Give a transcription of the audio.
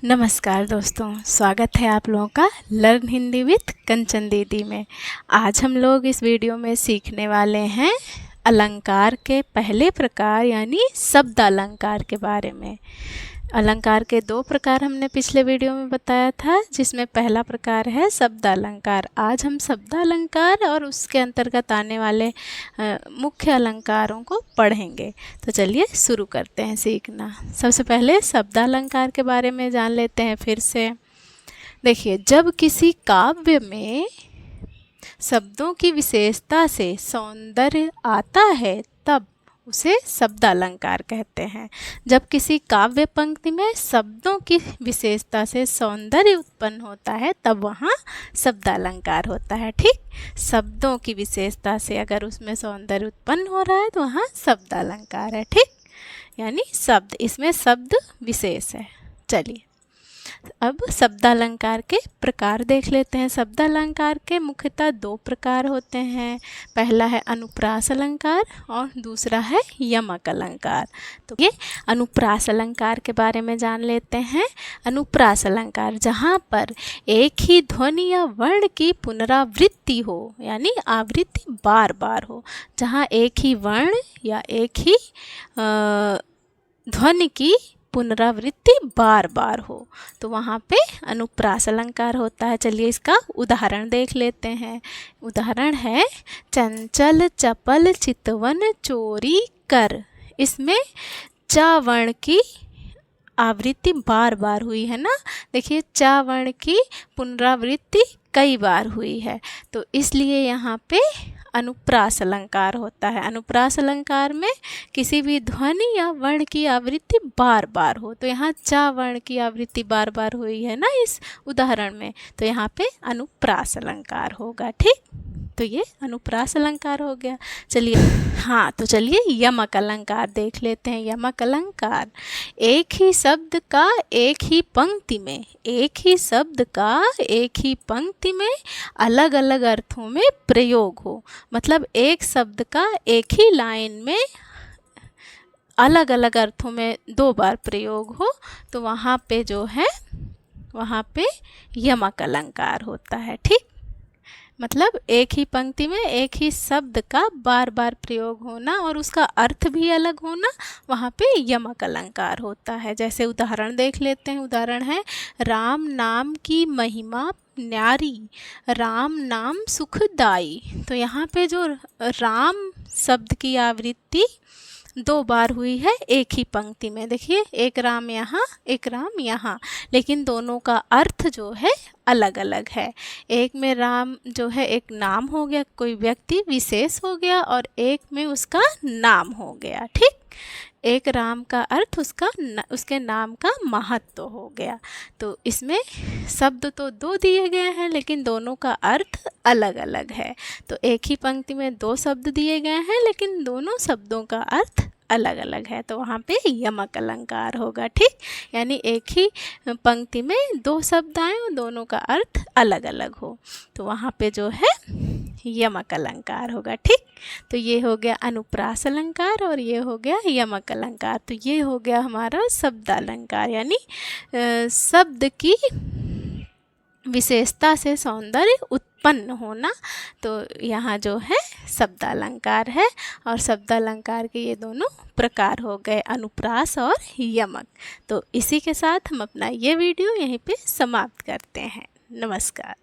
नमस्कार दोस्तों, स्वागत है आप लोगों का लर्न हिंदी विथ कंचन दीदी में। आज हम लोग इस वीडियो में सीखने वाले हैं अलंकार के पहले प्रकार यानी शब्द अलंकार के बारे में। अलंकार के दो प्रकार हमने पिछले वीडियो में बताया था, जिसमें पहला प्रकार है शब्द अलंकार। आज हम शब्द अलंकार और उसके अंतर्गत आने वाले मुख्य अलंकारों को पढ़ेंगे। तो चलिए शुरू करते हैं सीखना। सबसे पहले शब्द अलंकार के बारे में जान लेते हैं फिर से। देखिए, जब किसी काव्य में शब्दों की विशेषता से सौंदर्य आता है तब उसे शब्द अलंकार कहते हैं। जब किसी काव्य पंक्ति में शब्दों की विशेषता से सौंदर्य उत्पन्न होता है तब वहाँ शब्द अलंकार होता है। ठीक, शब्दों की विशेषता से अगर उसमें सौंदर्य उत्पन्न हो रहा है तो वहाँ शब्द अलंकार है। ठीक, यानी शब्द, इसमें शब्द विशेष है। चलिए अब शब्द अलंकार के प्रकार देख लेते हैं। शब्द अलंकार के मुख्यतः दो प्रकार होते हैं। पहला है अनुप्रास अलंकार और दूसरा है यमक अलंकार। तो ये अनुप्रास अलंकार के बारे में जान लेते हैं। अनुप्रास अलंकार जहाँ पर एक ही ध्वनि या वर्ण की पुनरावृत्ति हो, यानी आवृत्ति बार बार हो। जहाँ एक ही वर्ण या एक ही ध्वनि की पुनरावृत्ति बार बार हो तो वहाँ पे अनुप्रास अलंकार होता है। चलिए इसका उदाहरण देख लेते हैं। उदाहरण है चंचल चपल चितवन चोरी कर। इसमें च वर्ण की आवृत्ति बार बार हुई है ना। देखिए, च वर्ण की पुनरावृत्ति कई बार हुई है, तो इसलिए यहाँ पे अनुप्रास अलंकार होता है। अनुप्रास अलंकार में किसी भी ध्वनि या वर्ण की आवृत्ति बार बार हो, तो यहाँ च वर्ण की आवृत्ति बार बार हुई है ना इस उदाहरण में, तो यहाँ पे अनुप्रास अलंकार होगा। ठीक, तो ये अनुप्रास अलंकार हो गया। चलिए तो चलिए यमक अलंकार देख लेते हैं। यमक अलंकार एक ही शब्द का एक ही पंक्ति में, एक ही शब्द का एक ही पंक्ति में अलग अलग अर्थों में प्रयोग हो। मतलब एक शब्द का एक ही लाइन में अलग अलग अर्थों में दो बार प्रयोग हो, तो वहाँ पे जो है वहाँ पे यमक अलंकार होता है। ठीक, मतलब एक ही पंक्ति में एक ही शब्द का बार बार प्रयोग होना और उसका अर्थ भी अलग होना, वहाँ पे यमक अलंकार होता है। जैसे उदाहरण देख लेते हैं। उदाहरण है राम नाम की महिमा न्यारी, राम नाम सुखदाई। तो यहाँ पे जो राम शब्द की आवृत्ति दो बार हुई है एक ही पंक्ति में। देखिए, एक राम यहाँ एक राम यहाँ, लेकिन दोनों का अर्थ जो है अलग अलग है। एक में राम जो है एक नाम हो गया, कोई व्यक्ति विशेष हो गया, और एक में उसका नाम हो गया। ठीक, एक राम का अर्थ उसके नाम का महत्व हो गया। तो इसमें शब्द तो दो दिए गए हैं लेकिन दोनों का अर्थ अलग अलग है। तो एक ही पंक्ति में दो शब्द दिए गए हैं लेकिन दोनों शब्दों का अर्थ अलग अलग है, तो वहाँ पे यमक अलंकार होगा। ठीक, यानी एक ही पंक्ति में दो शब्द आए और दोनों का अर्थ अलग अलग हो, तो वहाँ पे जो है यमक अलंकार होगा। ठीक, तो ये हो गया अनुप्रास अलंकार और ये हो गया यमक अलंकार। तो ये हो गया हमारा शब्द अलंकार, यानी शब्द की विशेषता से सौंदर्य उत्पन्न होना। तो यहाँ जो है शब्द अलंकार है, और शब्द अलंकार के ये दोनों प्रकार हो गए, अनुप्रास और यमक। तो इसी के साथ हम अपना ये वीडियो यहीं पे समाप्त करते हैं। नमस्कार।